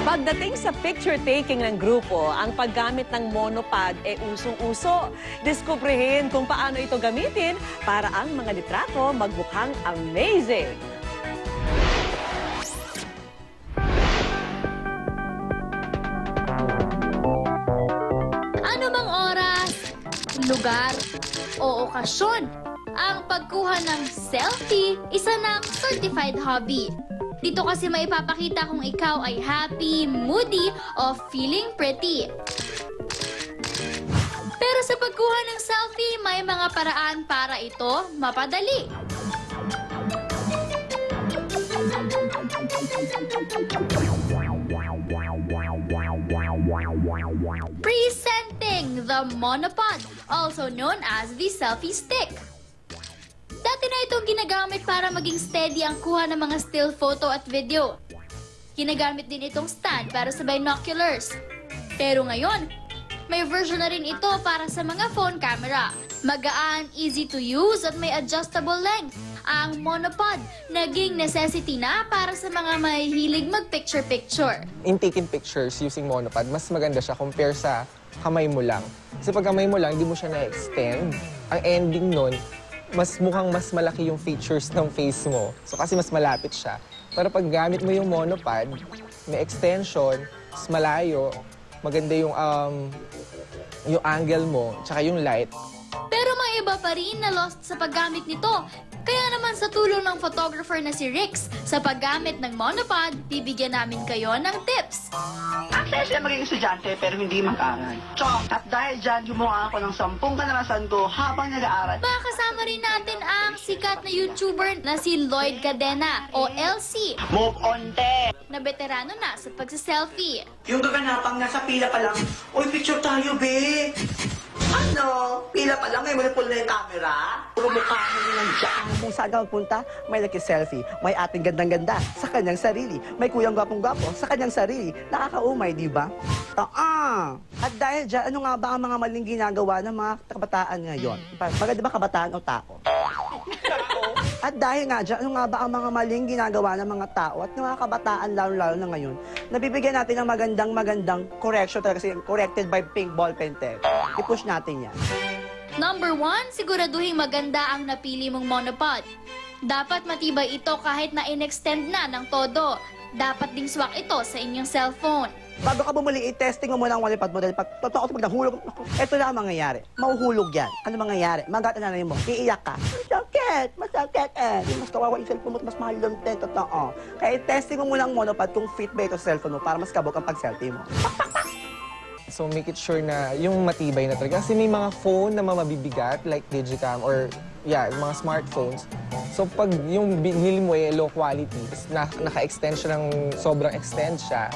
Pagdating sa picture-taking ng grupo, ang paggamit ng monopod ay usong-uso. Diskubrihin kung paano ito gamitin para ang mga litrato magmukhang amazing. Ano mang oras, lugar o okasyon, ang pagkuha ng selfie, isa ng certified hobby. Dito kasi maipapakita kung ikaw ay happy, moody, o feeling pretty. Pero sa pagkuha ng selfie, may mga paraan para ito mapadali. Presenting the monopod, also known as the selfie stick. Dati na itong ginagamit para maging steady ang kuha ng mga still photo at video. Ginagamit din itong stand para sa binoculars. Pero ngayon, may version na rin ito para sa mga phone camera. Magaan, easy to use at may adjustable length. Ang monopod naging necessity na para sa mga mahihilig mag-picture-picture. In taking pictures using monopod, mas maganda siya compare sa kamay mo lang. Kasi pag kamay mo lang, hindi mo siya na-extend. Ang ending nun, mukhang mas malaki yung features ng face mo. So kasi mas malapit siya. Pero pag gamit mo yung monopod, may extension, mas malayo, maganda yung angle mo, tsaka yung light. Pero may iba pa rin na lost sa paggamit nito. Kaya naman sa tulong ng photographer na si Rix, sa paggamit ng monopod, bibigyan namin kayo ng tips. Ang saya siya maging estudyante pero hindi mag-aral. Chong! At dahil dyan, gumawa ako ng 10 kanalasan ko habang nag-aaral. Makakasama rin natin ang sikat na YouTuber na si Lloyd Cadena o LC, Move on, te! na veterano na sa pagsa-selfie. Yung gaganapang nasa pila pa lang, uy, picture tayo, be! Ano? Pila pa lang, may manipul na yung camera? Puro mukha mo nilang dyan. Kung saan ka magpunta, may naki-selfie. May ating gandang-ganda sa kanyang sarili. May kuyang gwapong-gwapo sa kanyang sarili. Nakakaumay, di ba? At dahil dyan, ano nga ba ang mga maling ginagawa ng mga kabataan ngayon? Maganda ba kabataan o tao? At dahil nga dyan, ano nga ba ang mga maling ginagawa ng mga tao at ng mga kabataan lalo-lalo na ngayon, nabibigyan natin ng magandang correction talaga kasi corrected by pink ballpen pen. I-push natin yan. Number 1, siguraduhin maganda ang napili mong monopod. Dapat matibay ito kahit na in-extend na ng todo. Dapat ding swak ito sa inyong cellphone. Bago ka bumuli, i-testing mo muna ang monopod mo dahil pag totoo pag nahulog, ito lang ang mangyayari. Mahuhulog yan. Ano mangyayari? Magat na nanay mo. Iiyak ka. Masakit eh. Mas kawawa yung cellphone mo, mas mahal yung totoo. Kaya i-testing mo muna ang monopod kung fit ba ito sa cellphone mo para mas kabog ang pag-selfie mo. So make it sure na yung matibay na talaga. Kasi may mga phone na mabibigat like Digicam or mga smartphones. So pag yung binili mo ay low quality, naka-extend siya ng sobrang extend siya,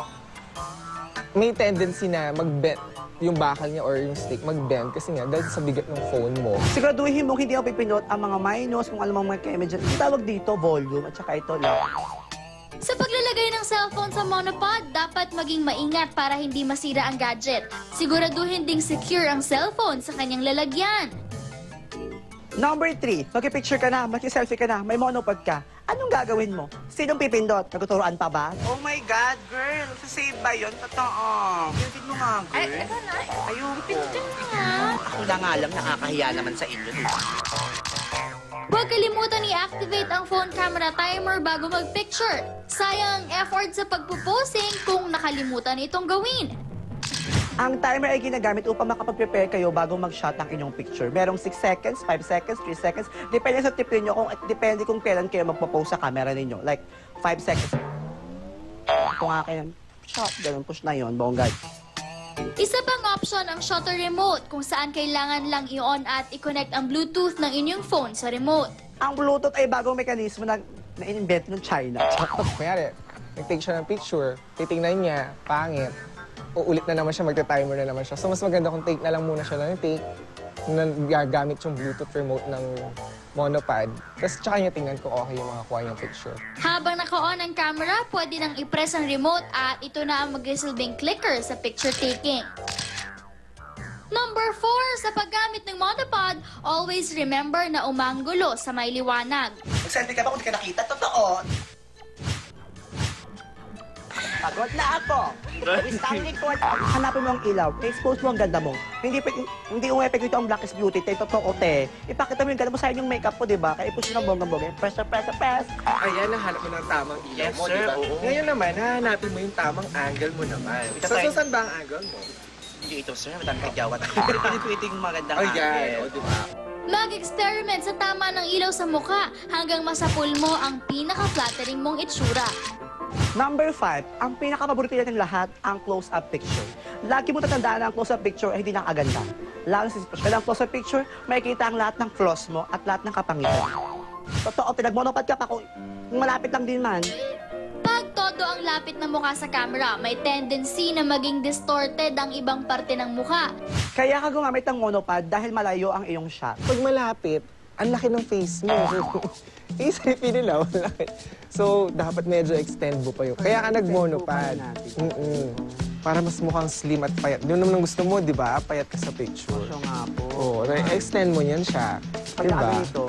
may tendency na mag-bend yung bakal niya or yung stick, mag-bend kasi nga dahil sa bigat ng phone mo. Siguraduhin mo hindi mo pipindot ang mga minus, kung alam mo mga keme dyan. Tawag dito, volume, at saka ito lang. Sa paglalagay ng cellphone sa monopod, dapat maging maingat para hindi masira ang gadget. Siguraduhin ding secure ang cellphone sa kanyang lalagyan. Number 3, mag-picture ka na, mag-selfie ka na, may monopod ka. Anong gagawin mo? Sinong pipindot? Naguturoan pa ba? Oh my God, girl! Sasave ba yun? Totoo. Pindot mo nga, girl. Ay, ito na. Ayun po. Ako lang nga lang, nakakahiya naman sa inyo. Huwag kalimutan i-activate ang phone camera timer bago mag-picture. Sayang ang effort sa pagpuposing kung nakalimutan itong gawin. Ang timer ay ginagamit upang makapag-prepare kayo bago mag-shot ang inyong picture. Merong 6 seconds, 5 seconds, 3 seconds. Depende sa tip ninyo, depende kung kailan kayo magpo-post sa camera ninyo. Like, 5 seconds. Kung akin, shot, ganun, push na yun, bongga. Isa pang option ang shutter remote kung saan kailangan lang i-on at i-connect ang Bluetooth ng inyong phone sa remote. Ang Bluetooth ay bagong mekanismo na in-invent ng China. Kunyari, nag-take siya ng picture, titingnan niya, pangit, uulit na naman siya, magta-timer na naman siya. So mas maganda kung take na lang muna siya ng take, na gagamit yung Bluetooth remote ng monopod. Tapos tsaka niya tingnan kung okay yung makakuha niyang picture. Habang naka-on ang camera, pwede nang i-press ang remote at ito na ang magsisilbing clicker sa picture taking. Number 4, sa paggamit ng monopod, always remember na umanggulo sa may liwanag. Mag-selfie ka ba kung di ka nakita? Totoo. Pagod na ako. Wis ang likod. Hanapin mo ang ilaw. I-expose mo ang ganda mo. Hindi umepek ito ang Blackest Beauty. Te, totoo, te. Ipakita mo yung ganda mo sa yung makeup ko, di ba? Kaya i-push mo ng bonggang-bongga. Press. Ayan, nahanap mo ng tamang ilaw Yes, mo, sir. di ba? Oo. Ngayon naman, hahanapin mo yung tamang angle mo naman. Tatry- Saan ba ang angle mo? Hindi ito, sir. Madami kagawat. Pwede yung magandang Ay, yan. angle. O, di ba? Mag-experiment sa tama ng ilaw sa mukha hanggang masapul mo ang pinaka-flattering mong itsura. Number 5, ang pinaka-paborito natin lahat, ang close-up picture. Lagi mo tatandaan na ang close-up picture ay hindi nakaganda. Lalo sa sitwasyon. Ang close-up picture, makikita ang lahat ng flaws mo at lahat ng kapangitan. Totoo, pinagmonopod ka pa kung malapit lang din man. Pag todo ang lapit ng mukha sa camera, may tendency na maging distorted ang ibang parte ng mukha. Kaya ka gumamit ng monopod dahil malayo ang iyong shot. Pag malapit, ang laki ng face mo. Isipin nila, malaki. So, dapat medyo extend mo pa yun. Kaya ka nag-monopod. Para mas mukhang slim at payat. Doon naman ang gusto mo, di ba? Payat ka sa picture. So nga po. Oo, extend mo yan siya. Pag Diba? ito,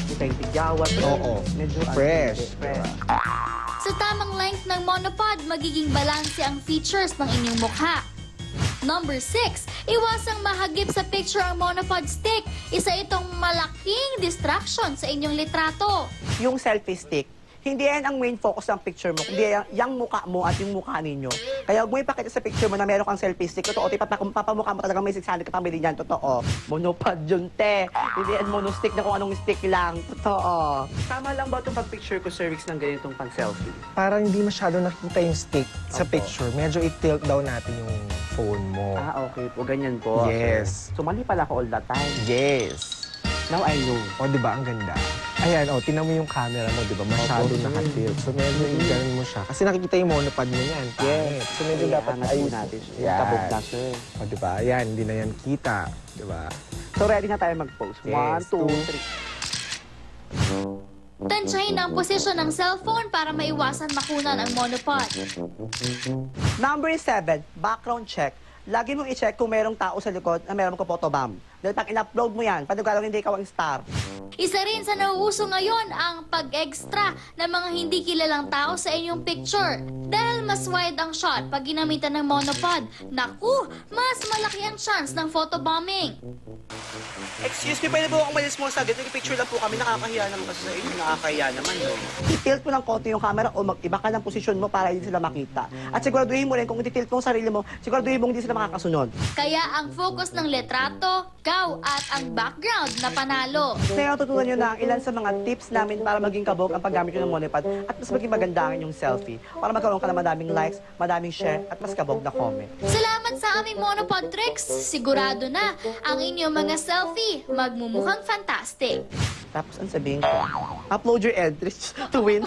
ito yung tigawat. Oo. Medyo Fresh. Fresh. Sa tamang length ng monopod, magiging balanse ang features ng inyong mukha. Number 6, iwasang mahagip sa picture ang monopod stick. Isa itong malaking distraction sa inyong litrato. Yung selfie stick, hindi yan ang main focus ng picture mo, kundi yung mukha mo at yung mukha ninyo. Kaya huwag mo ipakita sa picture mo na meron kang selfie stick. Totoo, kung papamukha mo talagang may 600 ka pambili niyan. Totoo. Monopod yun, te. Hindi yan monostick na kung anong stick lang. Totoo. Tama lang ba itong pag-picture ko, cervix, ng ganitong pang-selfie? Parang hindi masyado nakita yung stick sa Opo. picture. Medyo i-tilt down natin yung phone mo. Ah, okay po. Ganyan po. Yes. So, mali pala ako all the time. Yes. Now I know. O, di ba? Ang ganda. Ayan, o, tingnan mo yung camera mo, di ba? Masyado Opo. nakatilt. So, medyo i-ganon mo siya. Kasi nakikita yung monopod mo yan. pangit. So, medyo dapat Angat po ayusin. natin. Yung Yan. kabog na, sir. O, di ba? Ayan, hindi na yan kita. Di ba? So, ready na tayo mag-post. Yes, 1, 2, 3. Tansyahin ang posisyon ng cellphone para maiwasan makunan ang monopod. Number 7, background check. Lagi mong i-check kung merong tao sa likod na meron ko photobomb. Dahil pag in-upload mo yan, paniguradong hindi ikaw ang star. Isa rin sa nauuso ngayon ang pag-extra ng mga hindi kilalang tao sa inyong picture. Dahil mas wide ang shot pag ginamitan ng monopod, naku, mas malaki ang chance ng photobombing. Excuse me, pwede po akong malis mo saglit. Nag-picture lang po kami. Nakakahiya naman kasi sa inyo. Nakakahiya naman, no? I-tilt mo ng konti yung camera o mag-iba ka ng posisyon mo para hindi sila makita. At siguraduhin mo rin kung i-tilt mo ang sarili mo, siguraduhin mo hindi sila makakasunod. Kaya ang focus ng litrato, ikaw at ang background na panalo. Kaya natutunan nyo na ang ilan sa mga tips namin para maging kabog ang paggamit nyo ng monopod at mas maging maganda ang inyong selfie para magkaroon ka ng madaming likes, madaming share at mas kabog na comment. Salamat sa aming monopod tricks. Sigurado na ang inyong mga selfie magmumukhang fantastic. Tapos ang sabihin ko, upload your entries to win.